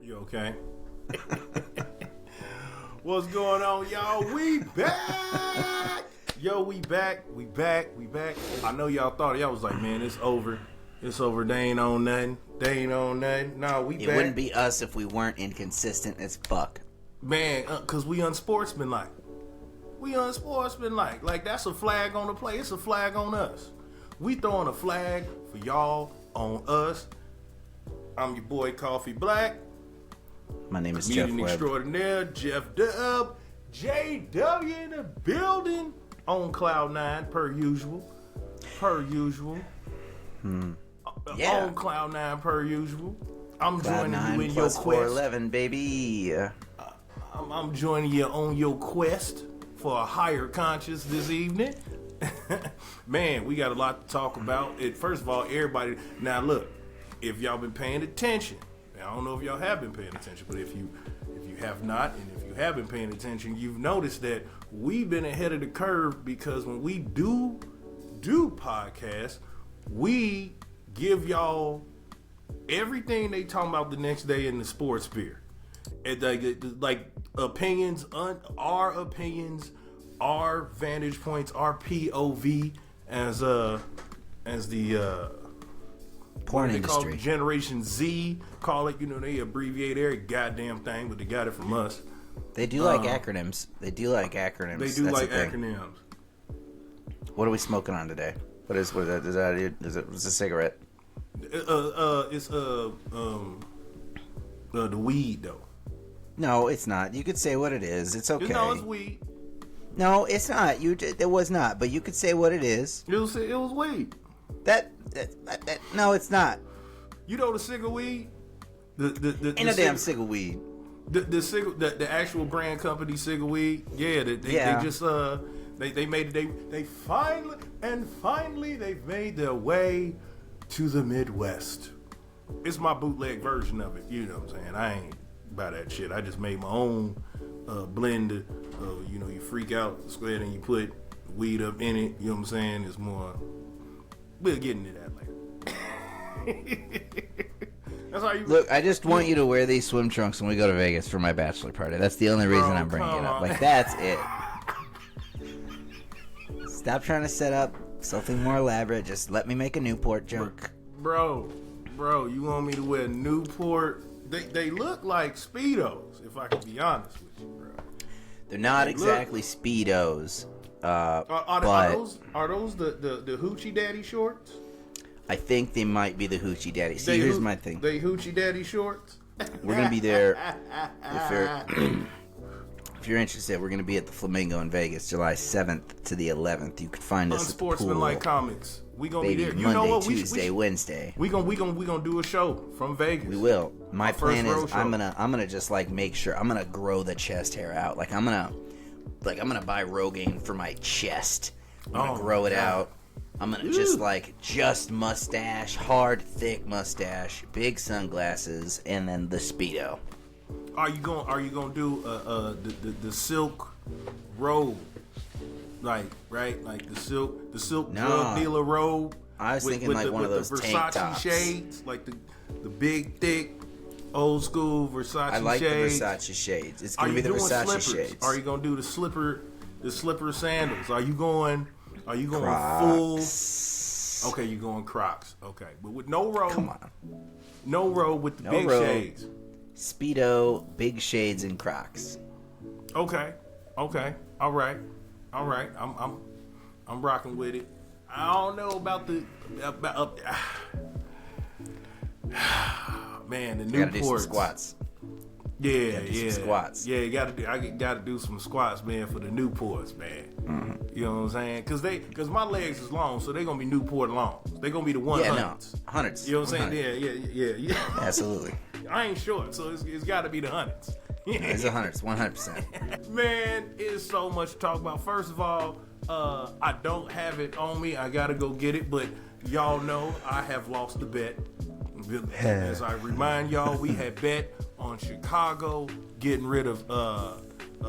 You okay? What's going on, y'all? We back! Yo, we back. I know y'all thought, y'all was like, man, it's over. It's over. They ain't on nothing. Nah, we back. It wouldn't be us if we weren't inconsistent as fuck. Man, because we unsportsmanlike. Like, that's a flag on the play. It's a flag on us. We throwing a flag for y'all on us. I'm your boy, Koffe Black. My name is Jeff Comedian extraordinaire, Jeff Dub. JW in the building. On Cloud 9, per usual. Yeah. On Cloud 9, per usual. I'm Cloud joining 9 you in your plus quest. 411, baby. I'm joining you on your quest for a higher conscious this evening. Man, we got a lot to talk about. First of all, everybody. Now, look, if y'all been paying attention, I don't know if y'all have been paying attention, but if you have not, and if you have been paying attention, you've noticed that we've been ahead of the curve because when we do podcasts, we give y'all everything they talking about the next day in the sports sphere. Like opinions, our opinions, our vantage points, our POV as the Porn they industry. call it Generation Z. Call it, they abbreviate every goddamn thing, but they got it from us. They do like acronyms. They do like acronyms. They do That's like the thing. acronyms. What are we smoking on today? What is that? Is it a cigarette? It's the weed though. No, it's not. You could say what it is. It's okay. No, it's weed. No, it's not. It was not. But you could say what it is. It was weed. That no, it's not. You know the cigar weed? Ain't no damn cigar weed. The actual brand company cigar weed. Yeah, they just they made it. They finally they've made their way to the Midwest. It's my bootleg version of it. You know what I'm saying? I ain't buy that shit. I just made my own blend. You freak out, square, and you put weed up in it. You know what I'm saying? It's more. We'll get into that later. That's how you Look, I just want you to wear these swim trunks when we go to Vegas for my bachelor party. That's the only reason I'm bringing it up. Like, that's it. Stop trying to set up something more elaborate. Just let me make a Newport joke. Bro, you want me to wear Newport? They look like Speedos, if I can be honest with you, bro. They're not exactly Speedos. Are those the Hoochie Daddy shorts? I think they might be the Hoochie Daddy. See, here's my thing. They Hoochie Daddy shorts? We're going to be there. If you're interested, we're going to be at the Flamingo in Vegas, July 7th to the 11th. You can find us at the pool. Unsportsmanlike comics. We gonna Baby, be there. You Monday, know what? Tuesday, Wednesday. We gonna do a show from Vegas. We will. My plan is show. I'm gonna just like make sure I'm gonna grow the chest hair out. Like I'm gonna buy Rogaine for my chest. I'm gonna grow it out. I'm gonna just mustache, hard, thick mustache, big sunglasses, and then the Speedo. Are you gonna do the silk robe? Like the silk drug dealer robe. I was thinking like one of those tank Versace tops. shades, like the big thick old school Versace shades. I like the Versace shades. It's gonna be the Versace slippers? shades. Are you gonna do the slipper sandals? Are you going Crocs. full? Okay, you going Crocs. Okay, but with no robe. Come on. No robe with the big robe. shades. Speedo, big shades, and Crocs. Okay. All right. I'm rocking with it. I don't know about man, the Newports. Gotta do some squats. Yeah. Squats. Yeah, I gotta do some squats, man, for the Newports, man. Mm-hmm. You know what I'm saying? Cause my legs is long, so they gonna be Newport longs. They gonna be the 100s. Yeah, no, hundreds. You know what I'm saying? Yeah. Absolutely. I ain't short, so it's got to be the hundreds. It's 100s, 100%. Man, it's so much to talk about. First of all, I don't have it on me. I gotta go get it, but y'all know I have lost the bet. As I remind y'all, we had bet on Chicago getting rid of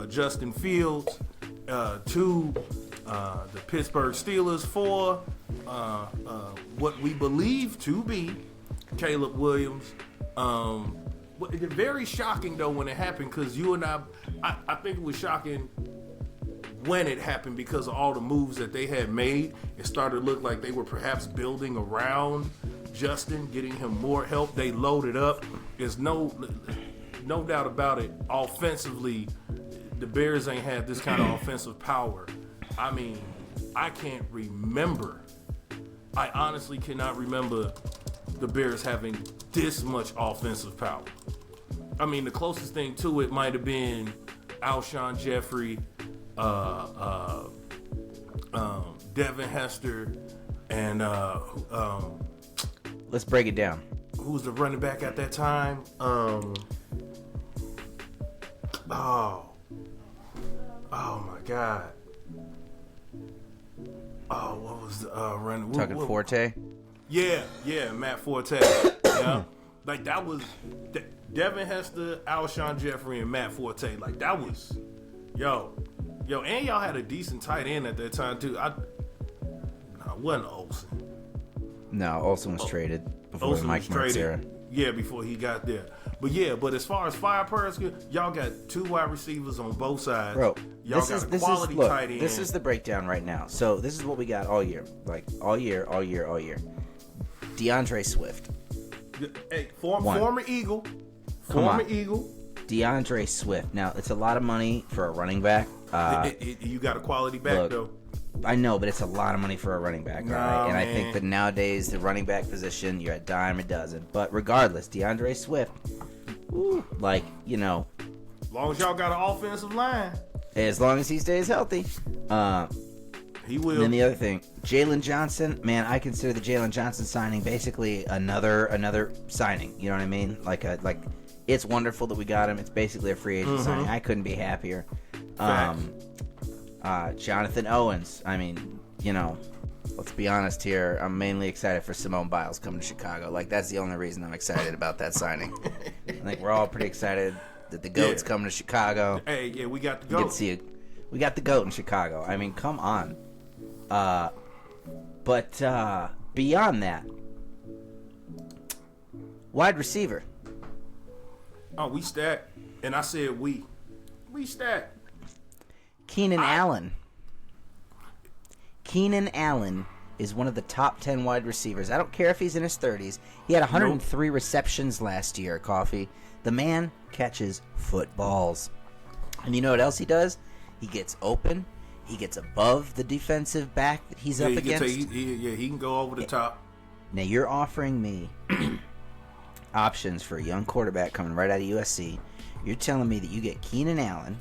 Justin Fields to the Pittsburgh Steelers for what we believe to be Caleb Williams. But it's very shocking though when it happened, because you and I think it was shocking when it happened because of all the moves that they had made. It started to look like they were perhaps building around Justin, getting him more help. They loaded up. There's no doubt about it. Offensively, the Bears ain't had this kind of offensive power. I mean, I can't remember. I honestly cannot remember the Bears having this much offensive power. I mean, the closest thing to it might have been Alshon Jeffrey, Devin Hester, and let's break it down. Who was the running back at that time? Oh my God. Oh, what was the running? Talking Forte? Yeah, Matt Forte. Yeah, like that was Devin Hester, Alshon Jeffrey, and Matt Forte. Like that was, yo, and y'all had a decent tight end at that time too. Wasn't Olsen. No, Olsen was traded before the Mike Mertz era. Yeah, before he got there. But as far as firepower, y'all got 2 wide receivers on both sides. Bro, y'all got a quality tight end. This is the breakdown right now. So this is what we got all year. Like all year. DeAndre Swift. Hey, former Eagle. Former Eagle. DeAndre Swift. Now, it's a lot of money for a running back. You got a quality back, though. I know, but it's a lot of money for a running back, right? And I think that nowadays, the running back position, you're a dime a dozen. But regardless, DeAndre Swift, as long as y'all got an offensive line. As long as he stays healthy. He will. And then the other thing, Jalen Johnson, man, I consider the Jalen Johnson signing basically another signing. You know what I mean? Like it's wonderful that we got him. It's basically a free agent signing. I couldn't be happier. Jonathan Owens. I mean, let's be honest here. I'm mainly excited for Simone Biles coming to Chicago. Like that's the only reason I'm excited about that signing. I think we're all pretty excited that the GOAT's coming to Chicago. Hey, yeah, we got the GOAT. We got the GOAT in Chicago. I mean, come on. But beyond that, wide receiver. Oh, we stacked. And I said we stacked. Keenan Allen. Keenan Allen is one of the top 10 wide receivers. I don't care if he's in his 30s. He had 103 receptions last year, Koffe. The man catches footballs. And you know what else he does? He gets open. He gets above the defensive back that he's up against. He can go over the top. Now you're offering me options for a young quarterback coming right out of USC. You're telling me that you get Keenan Allen,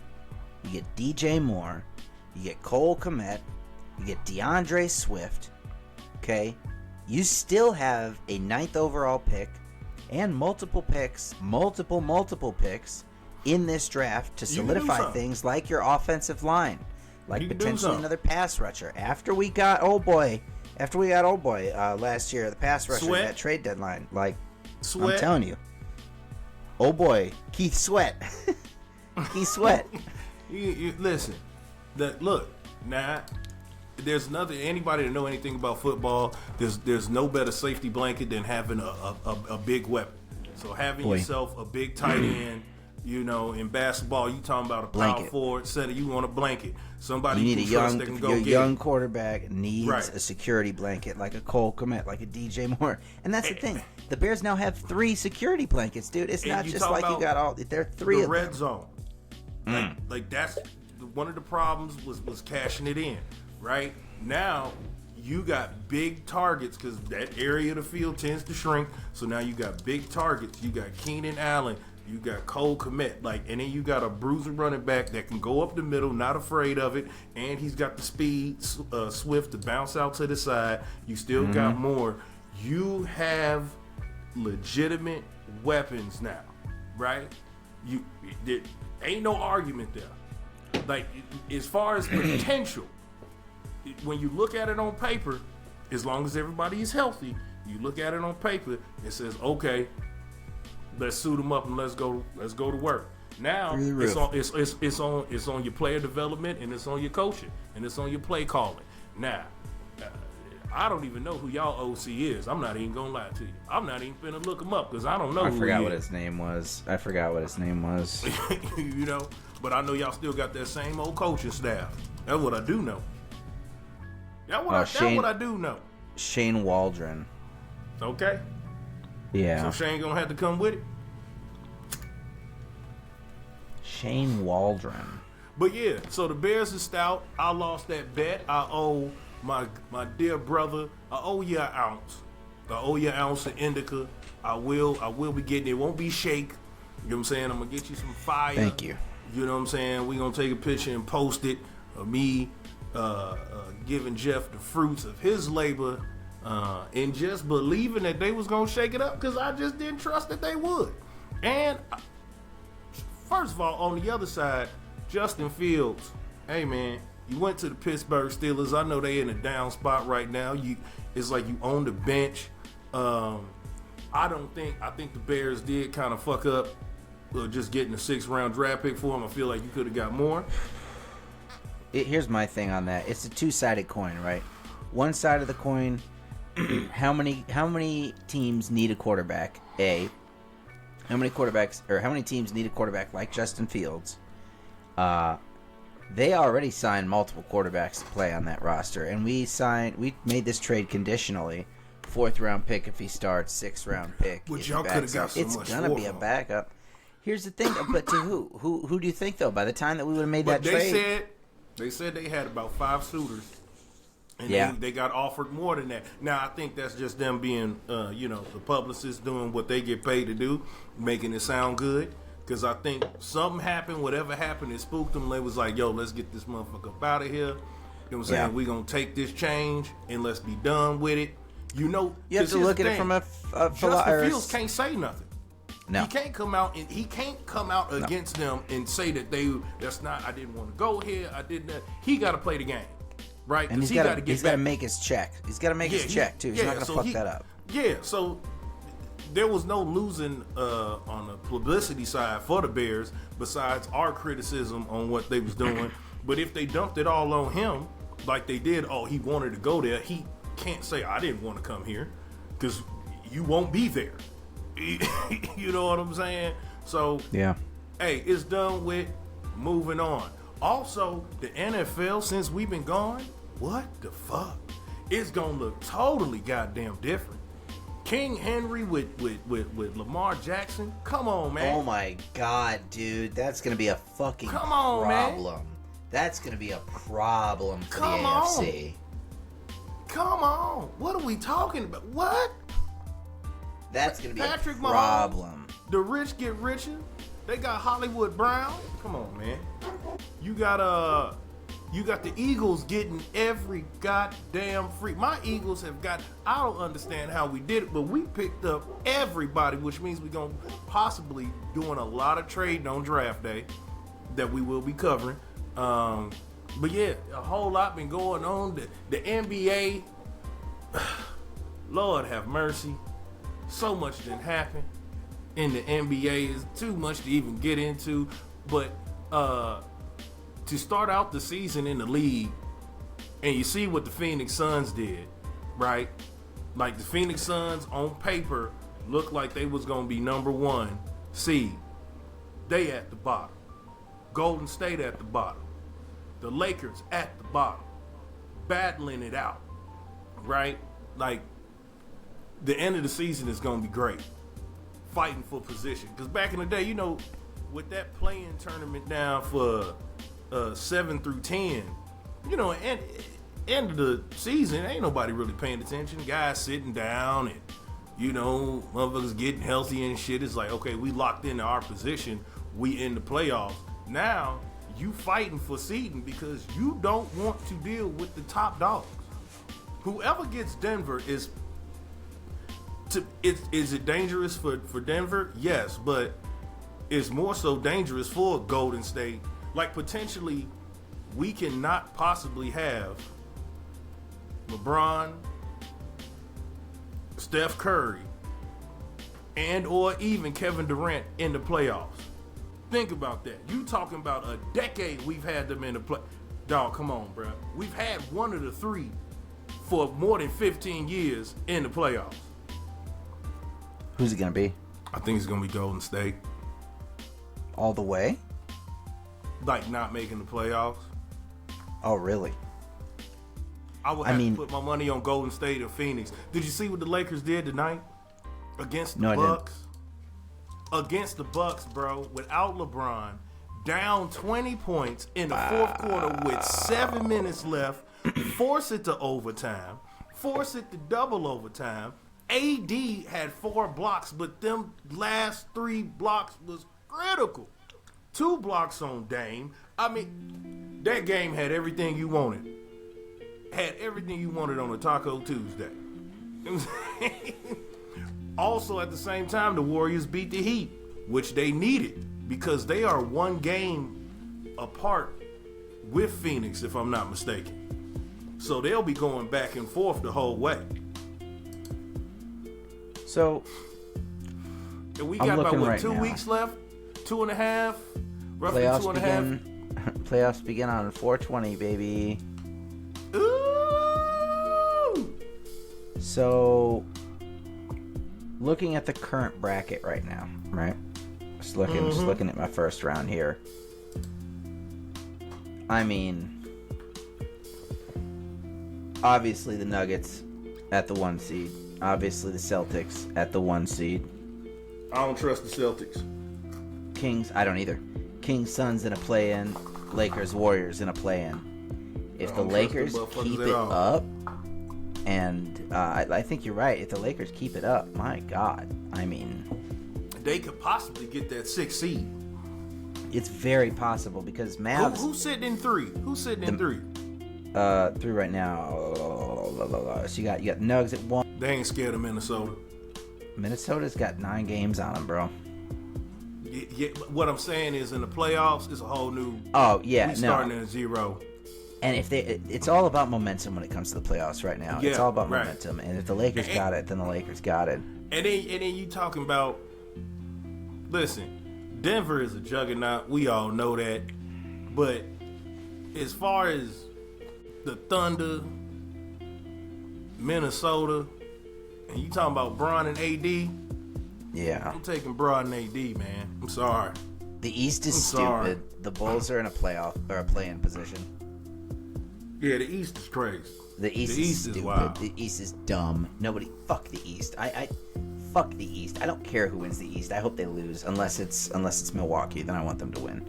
you get DJ Moore, you get Cole Kmet, you get DeAndre Swift. Okay, you still have a 9th overall pick and multiple picks in this draft to solidify things like your offensive line. Like potentially another pass rusher. After we got old boy last year, the pass rusher at trade deadline. Like Sweat. I'm telling you, old boy Keith Sweat. Keith Sweat. you listen. Look now. There's nothing. Anybody that know anything about football, there's no better safety blanket than having a big weapon. So having yourself a big tight end. In basketball, you talking about a power forward center. You want a blanket. Somebody you need your young quarterback needs a security blanket, like a Cole Kmet, like a DJ Moore. And that's the thing. The Bears now have 3 security blankets, dude. It's not just like you got all. There are 3 of them. The red zone. Like that's one of the problems was cashing it in. Right now, you got big targets because that area of the field tends to shrink. So now you got big targets. You got Keenan Allen. You got Cole Kmet, and then you got a bruiser running back that can go up the middle, not afraid of it, and he's got the speed, swift to bounce out to the side. You still got more. You have legitimate weapons now, right? There ain't no argument there. Like, as far as potential, when you look at it on paper, as long as everybody is healthy, you look at it on paper, it says, okay, let's suit them up and let's go to work. Now it's on your player development and it's on your coaching and it's on your play calling. Now, I don't even know who y'all OC is. I'm not even gonna lie to you. I'm not even finna look him up because I don't know. I who forgot he what is. his name was. You know, but I know y'all still got that same old coaching staff. That's what I do know. That's what I do know. Shane Waldron. Okay. Yeah. So Shane gonna have to come with it. Shane Waldron. But yeah, so the Bears are stout. I lost that bet. I owe my dear brother. I owe you an ounce. I owe you an ounce of indica. I will be getting it. It won't be shake. You know what I'm saying? I'm gonna get you some fire. Thank you. You know what I'm saying? We gonna take a picture and post it of me giving Jeff the fruits of his labor and just believing that they was gonna shake it up because I just didn't trust that they would. And first of all, on the other side, Justin Fields, hey man, you went to the Pittsburgh Steelers. I know they in a down spot right now. It's like you own the bench. I think the Bears did kind of fuck up just getting a 6th round draft pick for him. I feel like you could have got more. Here's my thing on that. It's a two-sided coin, right? One side of the coin, how many teams need a quarterback? A. How many teams need a quarterback like Justin Fields? They already signed multiple quarterbacks to play on that roster, and we made this trade conditionally. 4th round pick if he starts, 6th round pick. Which y'all could have got so much. It's gonna be a backup. Here's the thing, but to who? Who do you think though? By the time that we would have made that trade, they said they had about 5 suitors, and they got offered more than that. Now I think that's just them being, the publicists doing what they get paid to do, making it sound good. Because I think something happened, whatever happened, it spooked them. They was like, yo, let's get this motherfucker up out of here. You know what I'm saying? Yeah. We gonna take this change and let's be done with it. You have to look at it from a Justin Fields can't say nothing. No. He can't come out against them and say that I didn't want to go here. I did that. He got to play the game, right? And he's got to make his check. He's got to make his check too. He's not going to fuck that up. Yeah. So there was no losing on the publicity side for the Bears besides our criticism on what they was doing. But if they dumped it all on him like they did, he wanted to go there. He can't say I didn't want to come here because you won't be there. You know what I'm saying? So yeah, hey, it's done with. Moving on. Also, the NFL, since we've been gone, what the fuck? It's gonna look totally goddamn different. King Henry with Lamar Jackson. Come on, man. Oh my god, dude, that's gonna be a fucking problem. Man. That's gonna be a problem for the AFC. Come on. What are we talking about? What? That's gonna be Patrick a problem. Mahomes, the rich get richer. They got Hollywood Brown. Come on, man. You got the Eagles getting every goddamn free. My Eagles have got. I don't understand how we did it, but we picked up everybody, which means we're gonna possibly doing a lot of trading on draft day that we will be covering. But yeah, a whole lot been going on. The NBA, Lord have mercy, so much didn't happen in the NBA. Is too much to even get into. But to start out the season in the league, and you see what the Phoenix Suns did, right? Like the Phoenix Suns on paper looked like they was gonna be number 1 seed. They at the bottom. Golden State at the bottom. The Lakers at the bottom, battling it out, right? Like, the end of the season is going to be great. Fighting for position. Because back in the day, with that play-in tournament down for 7 through 10, and end of the season, ain't nobody really paying attention. Guys sitting down and, motherfuckers getting healthy and shit. It's like, okay, we locked into our position. We in the playoffs. Now, you fighting for seeding because you don't want to deal with the top dogs. Whoever gets Denver is it dangerous for Denver? Yes, but it's more so dangerous for Golden State. Like, potentially, we cannot possibly have LeBron, Steph Curry, and or even Kevin Durant in the playoffs. Think about that. You talking about a decade we've had them in the play. Dog, come on, bro. We've had one of the 3 for more than 15 years in the playoffs. Who's it gonna be? I think it's gonna be Golden State. All the way? Like not making the playoffs. Oh, really? I would have to put my money on Golden State or Phoenix. Did you see what the Lakers did tonight against the Bucks? Against the Bucks, bro, without LeBron, down 20 points in the fourth quarter with 7 minutes left, force it to overtime, force it to double overtime. AD had 4 blocks, but them last 3 blocks was critical. 2 blocks on Dame. I mean, that game had everything you wanted. Had everything you wanted on a Taco Tuesday. Also, at the same time, the Warriors beat the Heat, which they needed because they are 1 game apart with Phoenix, if I'm not mistaken. So they'll be going back and forth the whole way. So, and we got about, what, 2 weeks left? 2.5? Roughly playoffs 2.5? Playoffs begin on 4/20, baby. Ooh! So, looking at the current bracket right now, right? Just looking at my first round here. I mean, obviously the Nuggets at the 1 seed. Obviously the Celtics at the 1 seed. I don't trust the Celtics. Kings, I don't either. Kings, Suns in a play-in. Lakers, Warriors in a play-in. If the Lakers keep it up, and I think you're right. If the Lakers keep it up, my God, I mean, they could possibly get that 6th seed. It's very possible because Mavs. Who's sitting in 3? Who's sitting in 3? 3 right now. So you got Nuggets at 1. They ain't scared of Minnesota. Minnesota's got 9 games on them, bro. Yeah, what I'm saying is, in the playoffs, it's a whole new. Oh yeah, we starting at 0. And if it's all about momentum when it comes to the playoffs right now. Yeah, it's all about momentum. And if the Lakers got it, then the Lakers got it. And then you talking about. Listen, Denver is a juggernaut. We all know that. But as far as the Thunder, Minnesota, and you talking about Bron and AD. Yeah. I'm taking Bron and AD, man. I'm sorry. The East is stupid. The Bulls are in a playoff or a play-in position. Yeah, the East is crazy. The East is stupid. Wild. The East is dumb. Nobody fuck the East. I fuck the East. I don't care who wins the East. I hope they lose unless it's Milwaukee. Then I want them to win.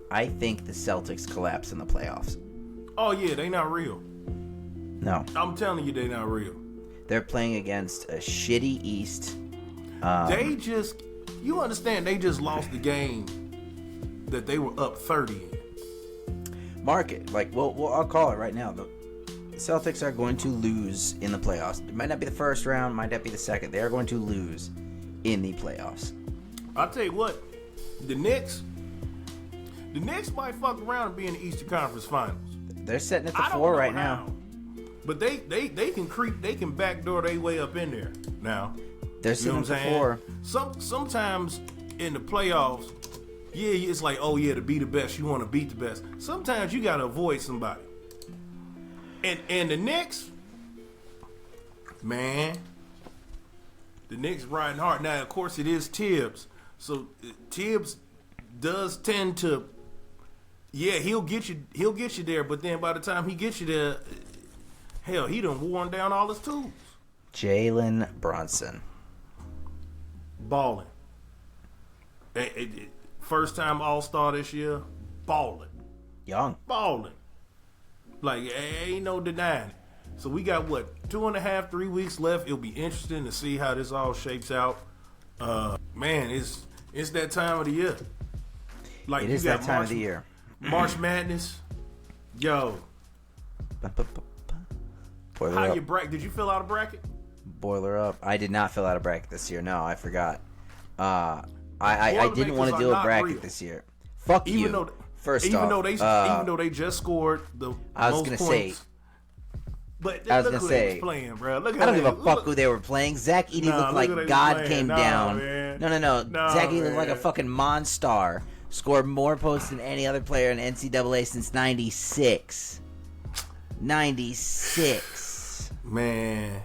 I think the Celtics collapse in the playoffs. Oh yeah, they not real. No. I'm telling you, they not real. They're playing against a shitty East. They just, you understand, they just lost the game that they were up 30 in. Mark it. Like, well, I'll call it right now. The Celtics are going to lose in the playoffs. It might not be the first round, might not be the second. They are going to lose in the playoffs. I'll tell you what, the Knicks might fuck around and be in the Eastern Conference Finals. They're sitting at the 4 right now. But they can creep, they can backdoor their way up in there now. They're sitting at the 4. Sometimes in the playoffs, yeah, it's like, oh yeah, to be the best, you want to beat the best. Sometimes you got to avoid somebody. And the Knicks, man, the Knicks riding hard. Now, of course, it is Tibbs. So Tibbs does tend to, yeah, he'll get you there. But then by the time he gets you there, hell, he done worn down all his tools. Jalen Brunson. Balling. First time All-Star this year, balling. Young. Balling. Like, ain't no denying it. So we got, 2.5, 3 weeks left. It'll be interesting to see how this all shapes out. Man, it's that time of the year. Like, it is that time of the year. March Madness. Yo. How you bracket? Did you fill out a bracket? Boiler up. I did not fill out a bracket this year. No, I forgot. I didn't want to do a bracket this year. Fuck you. Even though they just scored the most points. But I was gonna say, they was playing, bro. Look at I don't give a fuck who they were playing. Zach Edey looked like God came down. Man. No. Zach Edey looked like a fucking monster. Scored more points than any other player in NCAA since '96. 96. Man.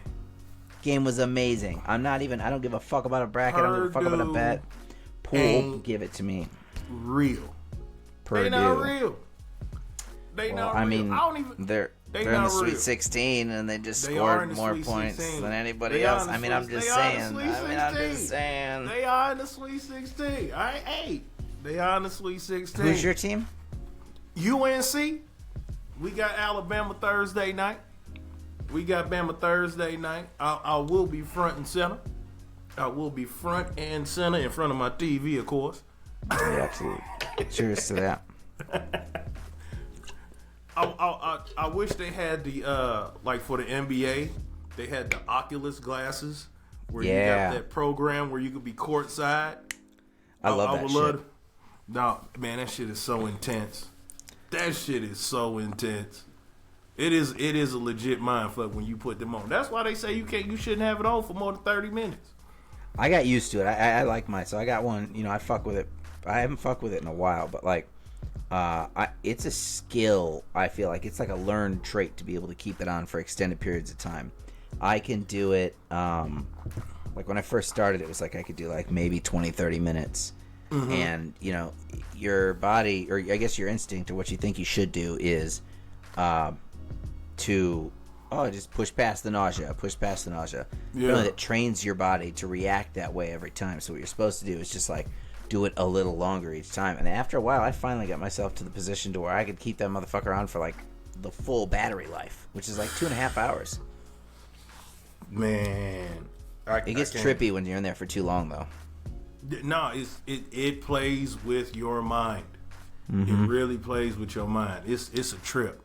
Game was amazing. I don't give a fuck about a bracket. I don't give a fuck about a bet. Pool, give it to me. Real. Purdue. They not real. They not real. I mean, I don't even. they're in the Sweet 16 and they just scored more points than anybody else. I mean, I'm just saying. They are in the Sweet 16. All right, hey, they are in the Sweet 16. Who's your team? UNC. We got Alabama Thursday night. I will be front and center. I will be front and center in front of my TV, of course. Yeah, absolutely. Cheers to that. I wish they had the like for the NBA, they had the Oculus glasses where you got that program where you could be courtside. I love that shit. No, man, that shit is so intense. That shit is so intense. It is a legit mind fuck when you put them on. That's why they say you shouldn't have it on for more than 30 minutes. I got used to it. I like mine, so I got one. You know, I fuck with it. I haven't fucked with it in a while, but like, it's a skill. I feel like it's like a learned trait to be able to keep it on for extended periods of time. I can do it. Like when I first started, it was like I could do like maybe 20, 30 minutes. Mm-hmm. And you know, your body, or I guess your instinct, or what you think you should do is, just push past the nausea. Yeah. Really, that trains your body to react that way every time. So what you're supposed to do is just like do it a little longer each time. And after a while, I finally got myself to the position to where I could keep that motherfucker on for like the full battery life, which is like 2.5 hours. Man, it gets trippy when you're in there for too long, though. No, it plays with your mind. Mm-hmm. It really plays with your mind. It's a trip.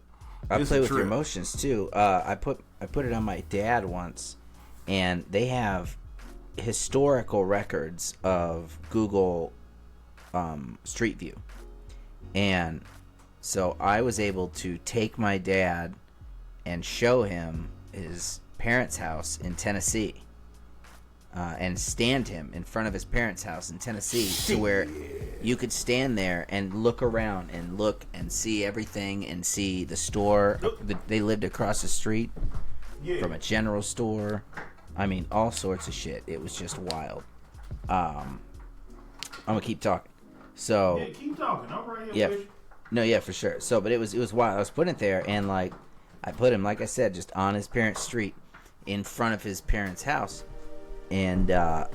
I play with your emotions too. I put it on my dad once, and they have historical records of Google Street View, and so I was able to take my dad and show him his parents' house in Tennessee, and stand him in front of his parents' house in Tennessee to where you could stand there and look around and look and see everything and see the store. They lived across the street from a general store. I mean, all sorts of shit. It was just wild. I'm gonna keep talking. So yeah, keep talking. I'm right here with you. No, yeah, for sure. So, but it was wild. I was putting it there, and like I put him, like I said, just on his parents' street in front of his parents' house. And that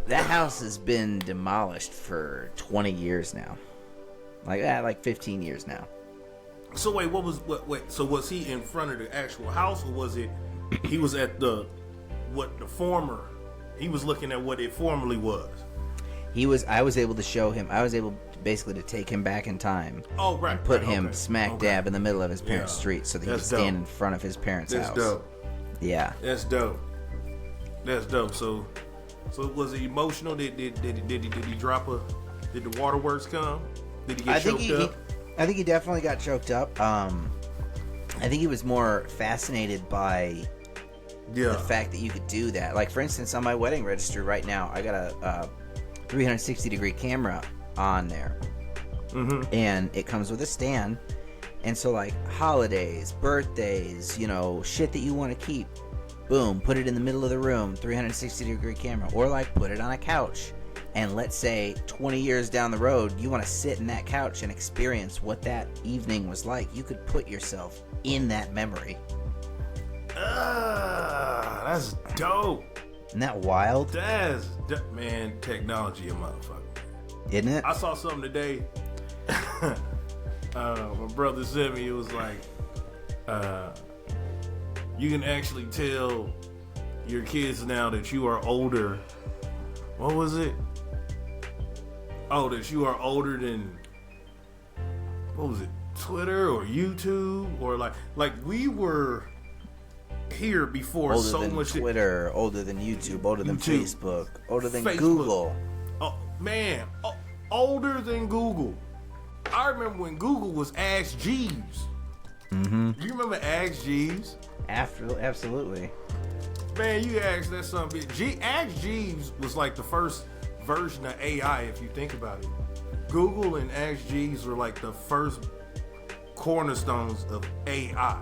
house has been demolished for 20 years now. Like 15 years now. So wait, so was he in front of the actual house, or was it he was at he was looking at what it formerly was? I was able to show him. I was able basically to take him back in time. Oh, right. And put him smack dab in the middle of his parents' street so that he could stand in front of his parents' house. That's dope. Yeah. That's dope. So was it emotional? Did he drop did the waterworks come? Did he get choked up? I think he definitely got choked up. I think he was more fascinated by the fact that you could do that. Like, for instance, on my wedding registry right now, I got a 360-degree camera on there. Mm-hmm. And it comes with a stand. And so, like, holidays, birthdays, you know, shit that you want to keep. Boom, put it in the middle of the room, 360-degree camera. Or, like, put it on a couch. And let's say 20 years down the road, you want to sit in that couch and experience what that evening was like. You could put yourself in that memory. That's dope. Isn't that wild? Man, technology a motherfucker. Isn't it? I saw something today. My brother sent me, it was like, you can actually tell your kids now that you are older. What was it? Oh, that you are older than, what was it, Twitter or YouTube? Or like we were here before older so than much Twitter, older than YouTube, older than Facebook, older than Google. Oh man, older than Google. I remember when Google was Ask Jeeves. Mm-hmm. You remember Ask Jeeves? Absolutely. Man, you asked that something. Ask Jeeves was like the first version of AI, if you think about it. Google and Ask Jeeves were like the first cornerstones of AI,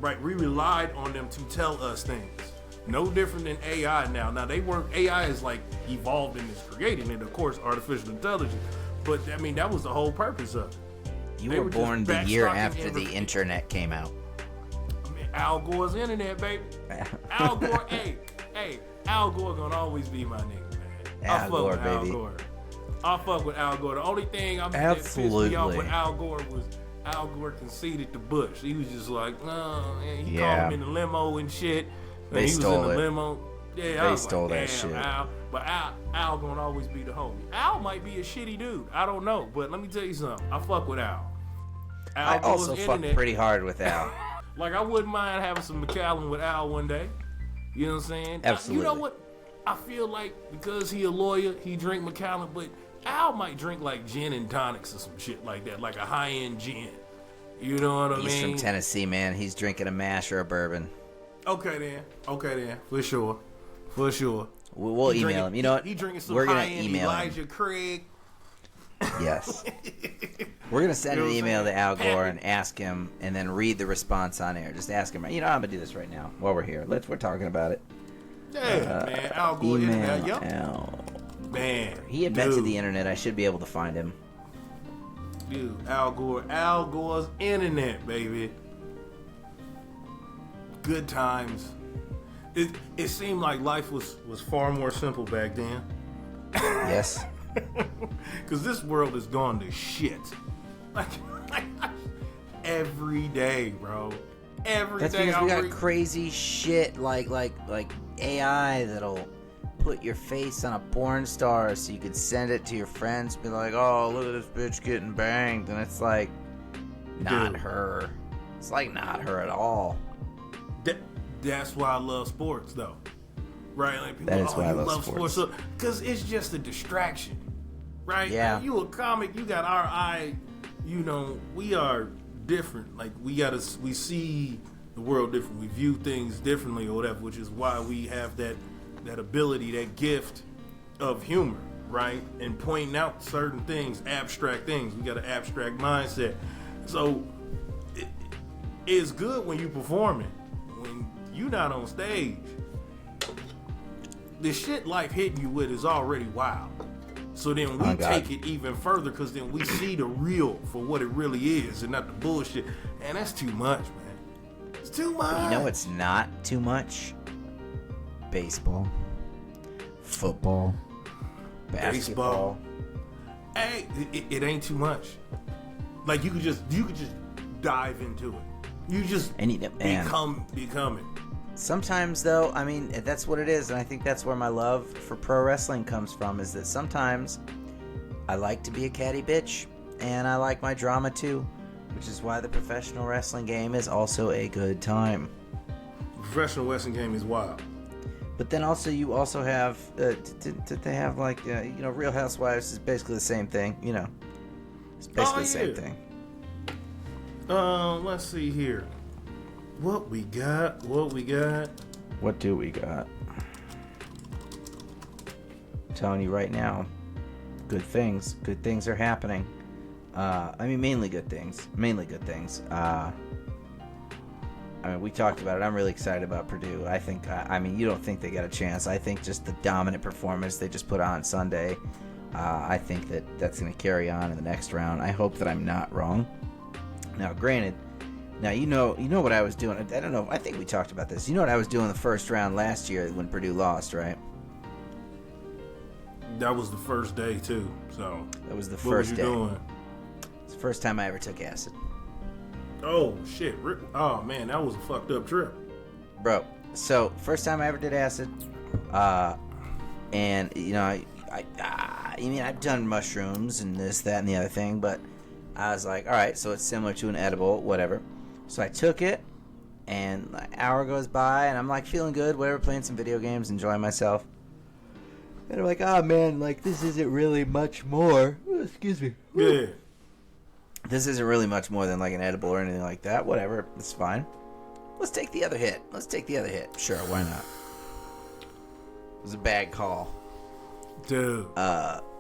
right? We relied on them to tell us things. No different than AI now. Now AI is like evolved and is created, and of course artificial intelligence. But I mean, that was the whole purpose of it. You were born the year after the internet came out. I mean, Al Gore's internet, baby. Al Gore, hey, Al Gore gonna always be my nigga, man. I fuck with Al Gore. I fuck with Al Gore. The only thing that pissed me off with Al Gore was Al Gore conceded to Bush. He was just like, no, he called him in the limo and shit. And they he stole was in the it. limo. Yeah, they stole that shit. Al. But Al gonna always be the homie. Al might be a shitty dude. I don't know. But let me tell you something. I fuck with Al. I also fuck pretty hard with Al. Like, I wouldn't mind having some McAllen with Al one day. You know what I'm saying? Absolutely. You know what? I feel like because he a lawyer, he drink McAllen, but Al might drink like gin and tonics or some shit like that, like a high-end gin. You know what I mean? He's from Tennessee, man. He's drinking a mash or a bourbon. Okay then. For sure. We'll email him. You know what? He drinking some We're gonna high-end email Elijah him. Craig. Yes. We're gonna send an email to Al Gore and ask him, and then read the response on air. Just ask him. You know, I'm gonna do this right now while we're here. We're talking about it. Yeah, man. Al Gore internet, yo. Al. Man, he invented the internet. I should be able to find him. Dude, Al Gore's internet, baby. Good times. It seemed like life was far more simple back then. Yes. Because this world has gone to shit. Like every day, bro. Every day. That's because we got crazy shit like AI that'll put your face on a porn star so you could send it to your friends, be like, oh, look at this bitch getting banged, and it's like not her. It's like not her at all. That's why I love sports, though. Right? Like people, that is why I love sports. Because it's just a distraction. Right? Yeah. Like, you a comic, you got our eye, you know, we are different. Like we see the world different. We view things differently or whatever, which is why we have that ability, that gift of humor, right? And pointing out certain things, abstract things. We got an abstract mindset. So it's good when you performing. When you not on stage, the shit life hitting you with is already wild. So then we take it even further because then we see the real for what it really is and not the bullshit. And that's too much, man. It's too much. You know what's not too much? Baseball, football, basketball. Hey, it ain't too much. Like you could just dive into it. You just become it. Sometimes though, I mean, that's what it is, and I think that's where my love for pro wrestling comes from, is that sometimes I like to be a catty bitch, and I like my drama too, which is why the professional wrestling game is also a good time. The professional wrestling game is wild. But then also you also have they have like Real Housewives is basically the same thing, you know. It's basically the same thing. Let's see here. What we got? What do we got? I'm telling you right now, good things are happening. I mean, mainly good things. I mean, we talked about it. I'm really excited about Purdue. I think, you don't think they got a chance. I think just the dominant performance they just put on Sunday, I think that's going to carry on in the next round. I hope that I'm not wrong. Now, granted, you know what I was doing. I don't know. I think we talked about this. You know what I was doing the first round last year when Purdue lost, right? That was the first day too. So that was the first day. What was you doing? It's the first time I ever took acid. Oh shit! Oh man, that was a fucked up trip, bro. So first time I ever did acid, and I've done mushrooms and this, that, and the other thing, but I was like, all right, so it's similar to an edible, whatever. So I took it, and an hour goes by, and I'm like feeling good, whatever, playing some video games, enjoying myself. And I'm like, oh man, like this isn't really much more. Oh, excuse me. Yeah. This isn't really much more than like an edible or anything like that. Whatever, it's fine. Let's take the other hit. Sure, why not? It was a bad call. Dude.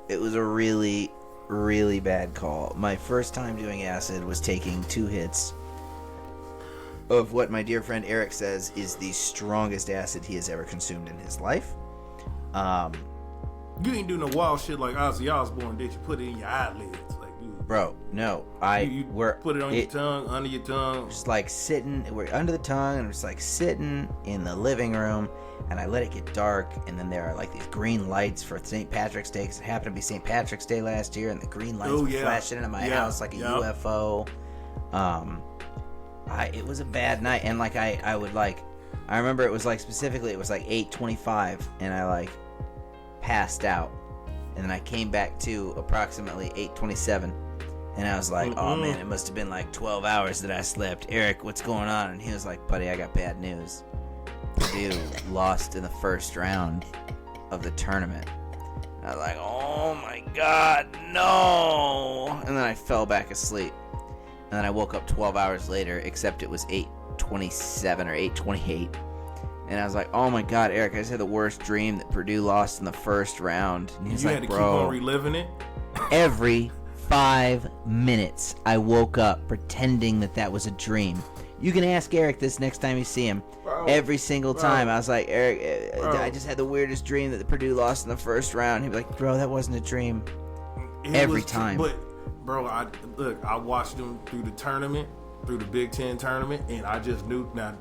It was a really really bad call. My first time doing acid was taking 2 hits of what my dear friend Eric says is the strongest acid he has ever consumed in his life. You ain't do no wild shit like Ozzy Osbourne did. You put it in your eyelids, like you. Bro, no. You put it on your tongue, under your tongue. Just like sitting, we're under the tongue, and it's like sitting in the living room, and I let it get dark, and then there are like these green lights for St. Patrick's Day, because it happened to be St. Patrick's Day last year, and the green lights were flashing into my house like a UFO. It was a bad night, and like I remember it was like specifically it was like 8:25, and I like passed out, and then I came back to approximately 8:27, and I was like, oh man, it must have been like 12 hours that I slept. Eric, what's going on? And he was like, buddy, I got bad news. Purdue lost in the first round of the tournament. And I was like, oh my god, no. And then I fell back asleep. And then I woke up 12 hours later, except it was 8:27 or 8:28. And I was like, oh my god, Eric, I just had the worst dream that Purdue lost in the first round. And he's you like, had to bro, keep on reliving it? Every 5 minutes, I woke up pretending that was a dream. You can ask Eric this next time you see him. Bro, Every single time, I was like, Eric, I just had the weirdest dream that the Purdue lost in the first round. He'd be like, bro, that wasn't a dream. Every time. But, bro, I watched them through the tournament, through the Big Ten tournament, and I just knew now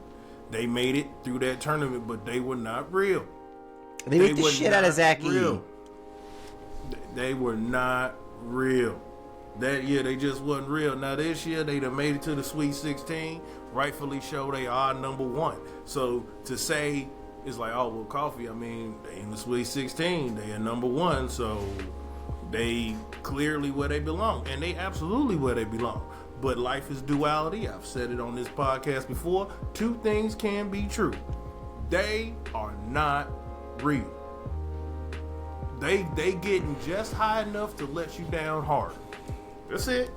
they made it through that tournament, but they were not real. They beat the shit out of Zach Edey. They were not real. That year, they just wasn't real. Now, this year, they done made it to the Sweet 16. Rightfully show they are number 1. So, to say, it's like, oh, well, Koffe, I mean, they in the Sweet 16. They are number 1, so they clearly where they belong. And they absolutely where they belong. But life is duality. I've said it on this podcast before. 2 things can be true. They are not real. They getting just high enough to let you down hard. That's it.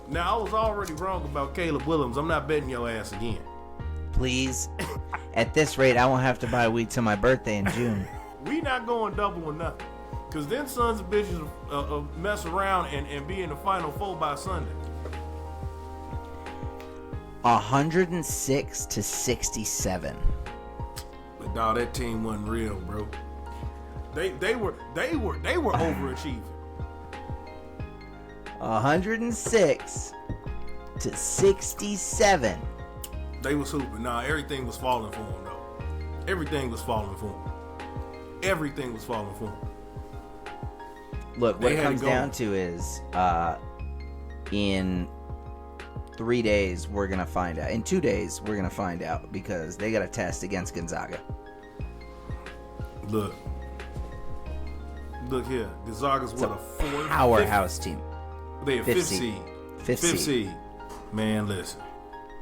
Now, I was already wrong about Caleb Williams. I'm not betting your ass again. Please. At this rate, I won't have to buy weed till my birthday in June. We not going double or nothing. Because then sons of bitches mess around and be in the Final Four by Sunday. 106-67. But dawg, that team wasn't real, bro. They were overachieving. 106-67. They was hooping. Nah, everything was falling for them, though. Everything was falling for them. Everything was falling for them. Look, what it comes down to is, in 3 days, we're going to find out. In 2 days, we're going to find out because they got a test against Gonzaga. Look here. Gonzaga's what, a powerhouse team. They a fifth seed. Fifth seed. Man, listen.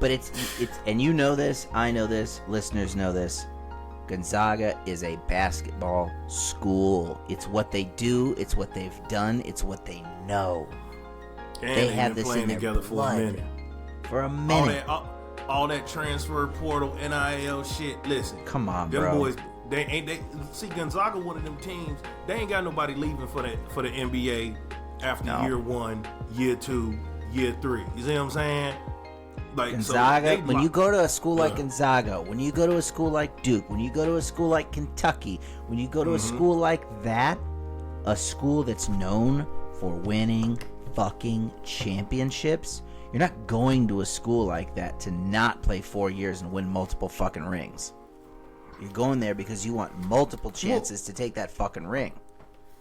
But it's and you know this, I know this, listeners know this. Gonzaga is a basketball school. It's what they do, it's what they've done, it's what they know. And they have this in their together blood. For a minute. All that transfer portal, NIL shit. Listen. Come on, them bro. Boys, they see Gonzaga, one of them teams. They ain't got nobody leaving for the NBA after year 1, year 2, year 3. You see what I'm saying? Like Gonzaga, when you go to a school like Gonzaga, when you go to a school like Duke, when you go to a school like Kentucky, when you go to a school like that, a school that's known for winning fucking championships, you're not going to a school like that to not play 4 years and win multiple fucking rings. You're going there because you want multiple chances to take that fucking ring.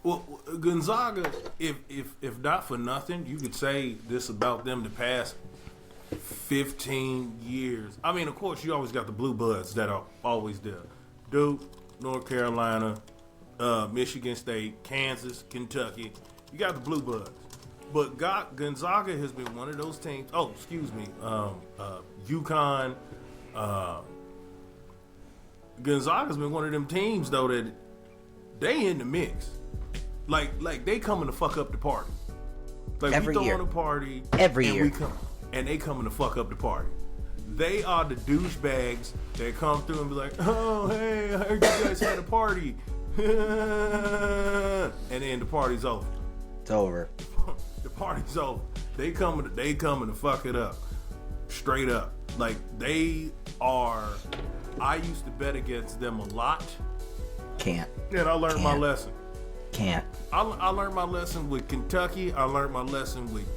Well, Gonzaga, if not for nothing, you could say this about them the past 15 years. I mean, of course, you always got the blue bloods that are always there. Duke, North Carolina, Michigan State, Kansas, Kentucky. You got the blue bloods. But Gonzaga has been one of those teams. Oh, excuse me. UConn. Gonzaga's been one of them teams, though, that they in the mix. Like they coming to fuck up the party. Like every we year. throwing a party every year. And they coming to fuck up the party. They are the douchebags that come through and be like, oh, hey, I heard you guys had a party. And then the party's over. It's over. The party's over. They coming to fuck it up. Straight up. Like, they are... I used to bet against them a lot. Can't. And I learned my lesson. Can't. I learned my lesson with Kentucky. I learned my lesson with...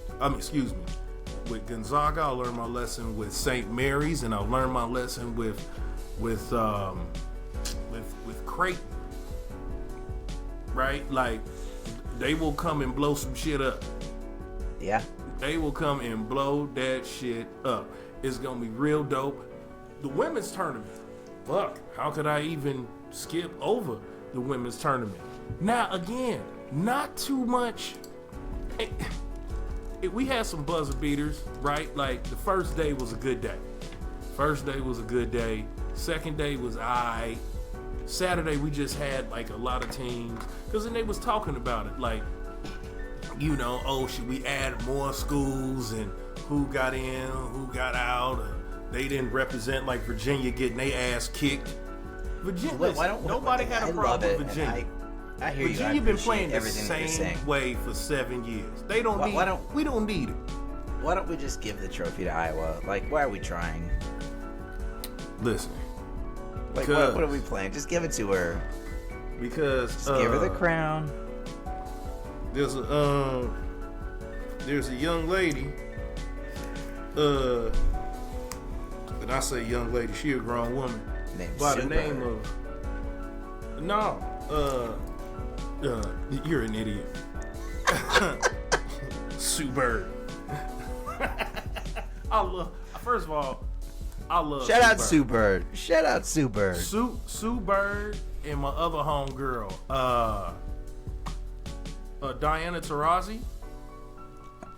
with Gonzaga. I learned my lesson with St. Mary's. And I learned my lesson with Creighton. Right? Like, they will come and blow some shit up. Yeah. They will come and blow that shit up. It's gonna be real dope. The women's tournament. Fuck, how could I even skip over the women's tournament? Now, again, not too much. We had some buzzer beaters, right? Like, the first day was a good day. Second day was aight. Saturday, we just had, like, a lot of teams. Because then they was talking about it. Like, you know, oh, should we add more schools and who got in, who got out? They didn't represent, like, Virginia getting their ass kicked. Virginia, nobody had a problem with Virginia. I hear you. Virginia been playing the same way for 7 years. They don't need it. We don't need it. Why don't we just give the trophy to Iowa? Like, why are we trying? Listen. Like, what are we playing? Just give it to her. Because just give her the crown. There's a young lady. And I say young lady, she a grown woman. By the name of you're an idiot. Sue Bird. First of all, I love Shout out Sue Bird. Shout out Sue Bird. Sue Bird and my other homegirl, Diana Taurasi.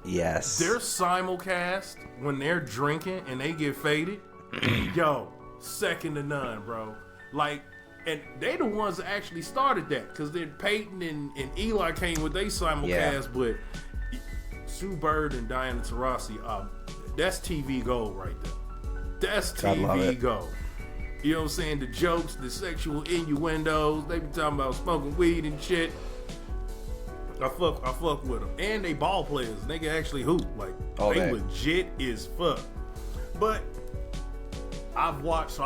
Yes. Their simulcast when they're drinking and they get faded, yo, second to none, bro. Like, and they the ones that actually started that, because then Peyton and Eli came with their simulcast, but Sue Bird and Diana Taurasi, that's TV gold right there. That's TV gold. You know what I'm saying? The jokes, the sexual innuendos, they be talking about smoking weed and shit. I fuck with them. And they ball players. They can actually hoop. Like, they legit as fuck. But I've watched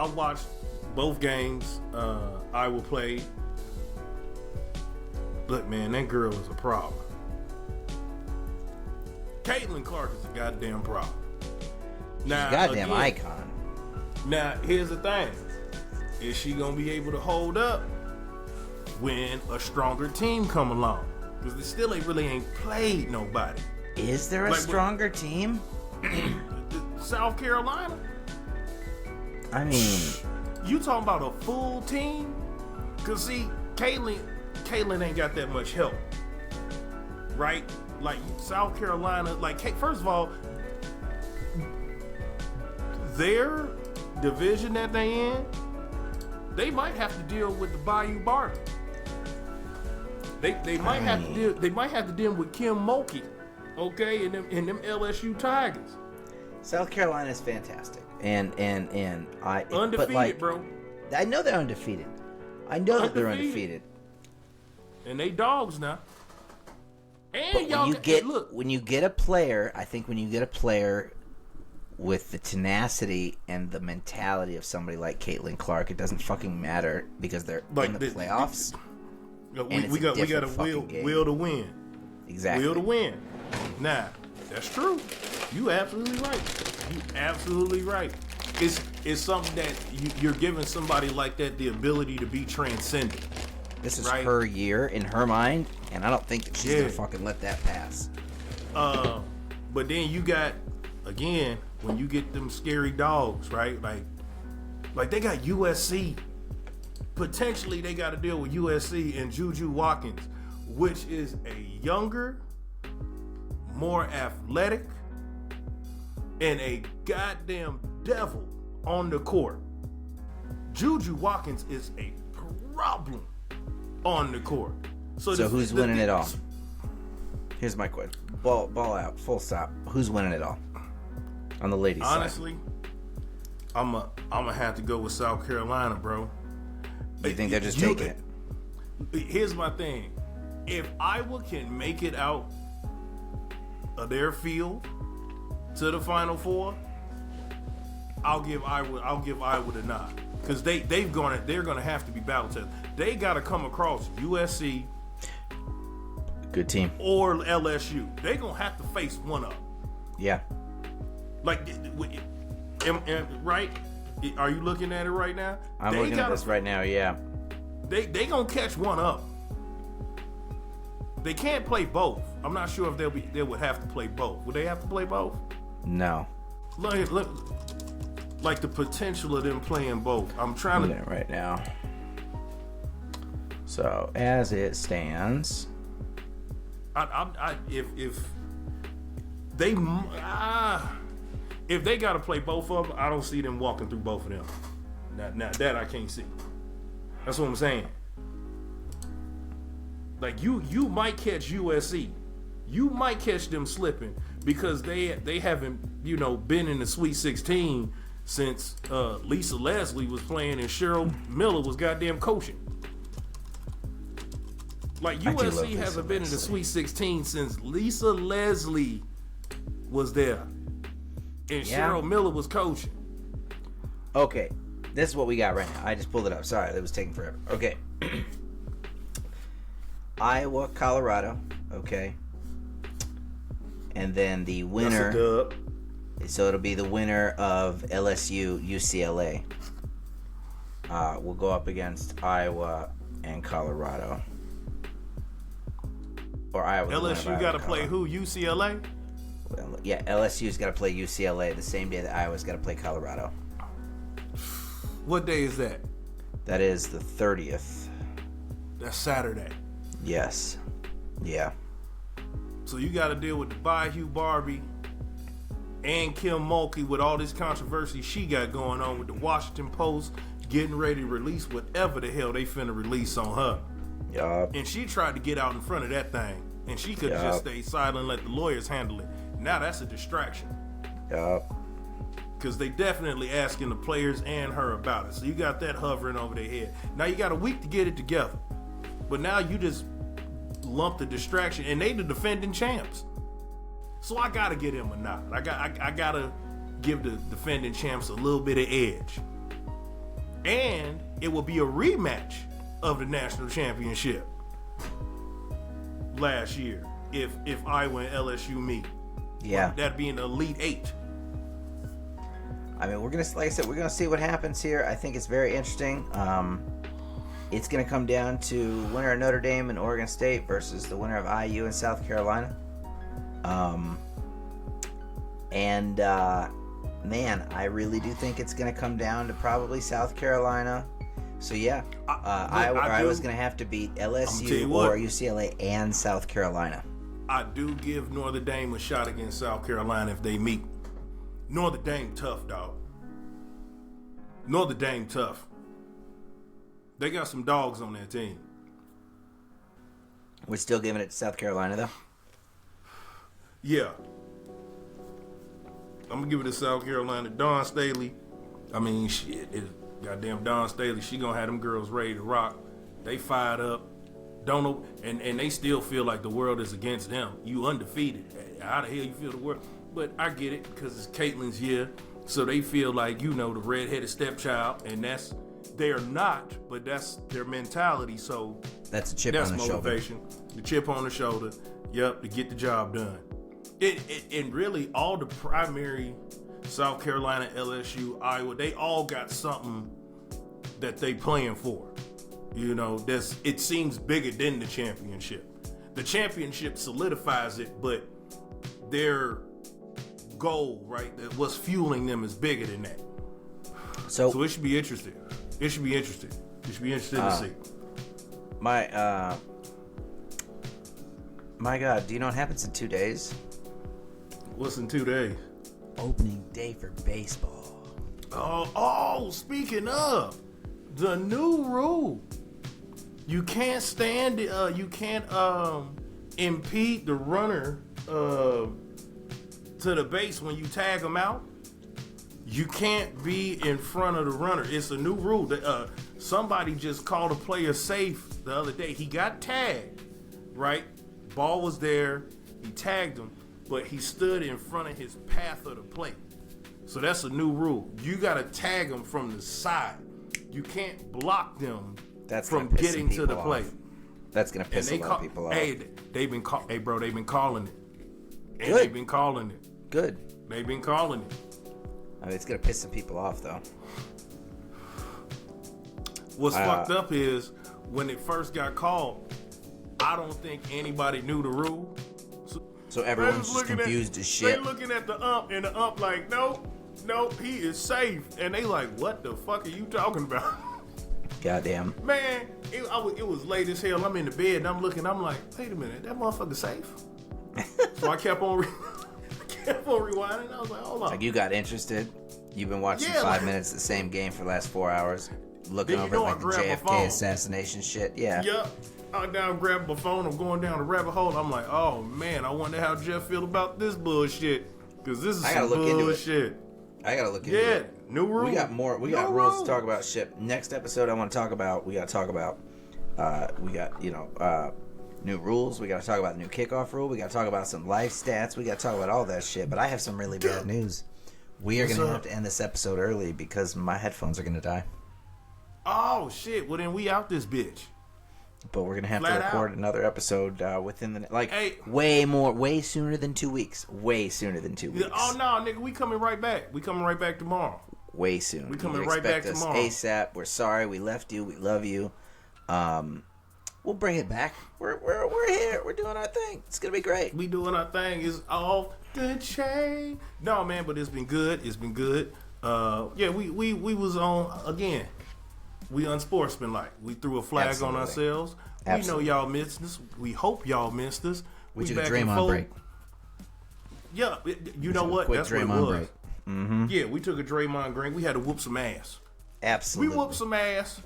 both games. Iowa played. Look, man, that girl is a problem. Caitlin Clark is a goddamn problem. Now, she's a goddamn icon. Now, here's the thing. Is she gonna be able to hold up when a stronger team come along? Because they still ain't played nobody. Is there a stronger team? South Carolina. I mean, you talking about a full team? Cause see, Caitlin ain't got that much help, right? Like South Carolina, like first of all, their division that they in, they might have to deal with the Bayou Barton. They might have to deal with Kim Mulkey, okay, and them LSU Tigers. South Carolina is fantastic, and I undefeated, but like, bro. I know they're undefeated. I know that they're undefeated. And they dogs now. And but when you get a player, I think when you get a player with the tenacity and the mentality of somebody like Caitlin Clark, it doesn't fucking matter because they're in the playoffs. We got a will to win. Exactly. Will to win. Now, that's true. You absolutely right. It's something that you're giving somebody like that the ability to be transcendent. This is her year in her mind, and I don't think that she's gonna fucking let that pass. But then you got, again, when you get them scary dogs, right? Like they got USC. Potentially, they got to deal with USC and Juju Watkins, which is a younger, more athletic, and a goddamn devil on the court. Juju Watkins is a problem on the court. So who's winning it all? Here's my question. Ball out, full stop. Who's winning it all? On the ladies' side. Honestly, I'm gonna have to go with South Carolina, bro. You think they're just taking it? Here's my thing. If Iowa can make it out of their field to the Final Four, I'll give Iowa the nod, because they're gonna have to be battle tested. They got to come across USC, good team, or LSU. They're gonna have to face one up. Yeah. Like, right? Are you looking at it right now? I'm looking at this right now. Yeah. They gonna catch one up. They can't play both. I'm not sure if they would have to play both. Would they have to play both? No. Like the potential of them playing both. I'm trying to right now. So as it stands, if they got to play both of them, I don't see them walking through both of them. Now that I can't see. That's what I'm saying. Like you might catch USC, you might catch them slipping because they haven't been in the Sweet 16 since Lisa Leslie was playing and Cheryl Miller was goddamn coaching. Like USC hasn't been in the Sweet 16 since Lisa Leslie was there and Cheryl Miller was coaching. Okay, this is what we got right now. I just pulled it up. Sorry, it was taking forever. Okay. Iowa, Colorado. Okay. And then the winner. That's a dub. So it'll be the winner of LSU, UCLA. Will go up against Iowa and Colorado. Or Iowa. LSU got to play who? UCLA? Well, yeah, LSU's got to play UCLA the same day that Iowa's got to play Colorado. What day is that? That is the 30th. That's Saturday. Yes. Yeah. So you got to deal with the Bayou Barbie and Kim Mulkey with all this controversy she got going on with the Washington Post getting ready to release whatever the hell they finna release on her. Yup. And she tried to get out in front of that thing, and she could just stay silent and let the lawyers handle it. Now that's a distraction. Yup. Because they definitely asking the players and her about it. So you got that hovering over their head. Now you got a week to get it together. But now you just lump the distraction, and they the defending champs. So I gotta get him a nod. I gotta give the defending champs a little bit of edge. And it will be a rematch of the national championship last year if Iowa and LSU meet. Yeah. That'd be an Elite Eight. I mean, we're gonna, like I said, we're gonna see what happens here. I think it's very interesting. It's gonna come down to winner of Notre Dame and Oregon State versus the winner of IU and South Carolina. Man, I really do think it's gonna come down to probably South Carolina. So yeah, Iowa's gonna have to beat LSU or UCLA and South Carolina. I do give Notre Dame a shot against South Carolina if they meet. Notre Dame tough, dog. Notre Dame tough. They got some dogs on their team. We're still giving it to South Carolina, though? Yeah. I'm going to give it to South Carolina. Dawn Staley. I mean, shit. Goddamn Dawn Staley. She going to have them girls ready to rock. They fired up. Don't know. And they still feel like the world is against them. You undefeated. How the hell you feel the world? But I get it because it's Caitlin's year. So they feel like, the redheaded stepchild. And they're not, but that's their mentality. So that's a chip on the motivation. Shoulder. The chip on the shoulder. Yep, to get the job done. And really, all the primary South Carolina, LSU, Iowa, they all got something that they playing for. It seems bigger than the championship. The championship solidifies it, but their goal, right, that what's fueling them is bigger than that. So it should be interesting. It should be interesting. You should be interested to see. My God, do you know what happens in 2 days? What's in 2 days? Opening day for baseball. Oh, speaking of, the new rule. You can't impede the runner to the base when you tag them out. You can't be in front of the runner. It's a new rule. That somebody just called a player safe the other day. He got tagged, right? Ball was there. He tagged him. but he stood in front of his path of the plate. So that's a new rule. You gotta tag them from the side. You can't block them from getting to the plate. That's gonna piss a lot of people off. Hey, they've been calling it. And Good. they've been calling it. Good. They've been calling it. I mean, it's gonna piss some people off though. What's fucked up is when it first got called, I don't think anybody knew the rule. So everyone's just confused as shit. They looking at the ump, and the ump like, nope, he is safe. And they like, what the fuck are you talking about? Goddamn. Man, it was late as hell. I'm in the bed, and I'm looking. I'm like, wait a minute, that motherfucker safe? So I kept on rewinding. I was like, hold on. Like, you got interested. You've been watching 5 minutes of the same game for the last 4 hours, looking over like the JFK assassination shit. Yeah. Yep. I down grab my phone. I'm going down the rabbit hole. I'm like, oh man, I wonder how Jeff feel about this bullshit. Because this is some bullshit. I gotta look into it. Yeah, new rules. We got more. We got rules to talk about. Shit. Next episode, I want to talk about. We got to talk about. We got new rules. We got to talk about the new kickoff rule. We got to talk about some life stats. We got to talk about all that shit. But I have some really bad news. We are gonna have to end this episode early because my headphones are gonna die. Oh shit! Well then we out this bitch. But we're gonna have to record another episode within the way sooner than 2 weeks. Way sooner than 2 weeks. Oh no, nigga, we coming right back. We coming right back tomorrow. Way soon. We coming right back tomorrow. ASAP. We're sorry we left you. We love you. We'll bring it back. We're here. We're doing our thing. It's gonna be great. We doing our thing. It's off the chain. No man, but it's been good. It's been good. Yeah, we was on again. We unsportsmanlike. We threw a flag on ourselves. Absolutely. We know y'all missed us. We hope y'all missed us. We took a Draymond break. Yeah, you know what? That's what it was. Break. Mm-hmm. Yeah, we took a Draymond Green. We had to whoop some ass. Absolutely. We whooped some ass.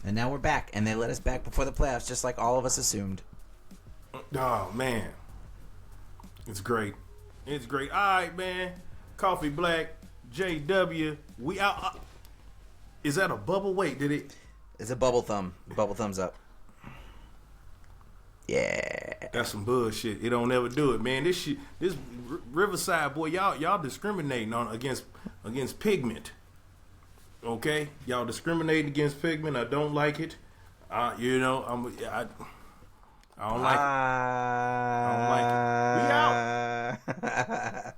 And now we're back. And they let us back before the playoffs, just like all of us assumed. Oh, man. It's great. It's great. All right, man. Coffee Black, JW. We out. Is that a bubble? Wait, did it? It's a bubble thumb. Bubble thumbs up. Yeah. That's some bullshit. It don't ever do it, man. This shit, this Riverside boy, y'all discriminating on against pigment. Okay, y'all discriminating against pigment. I don't like it. I don't like it. I don't like it. We out.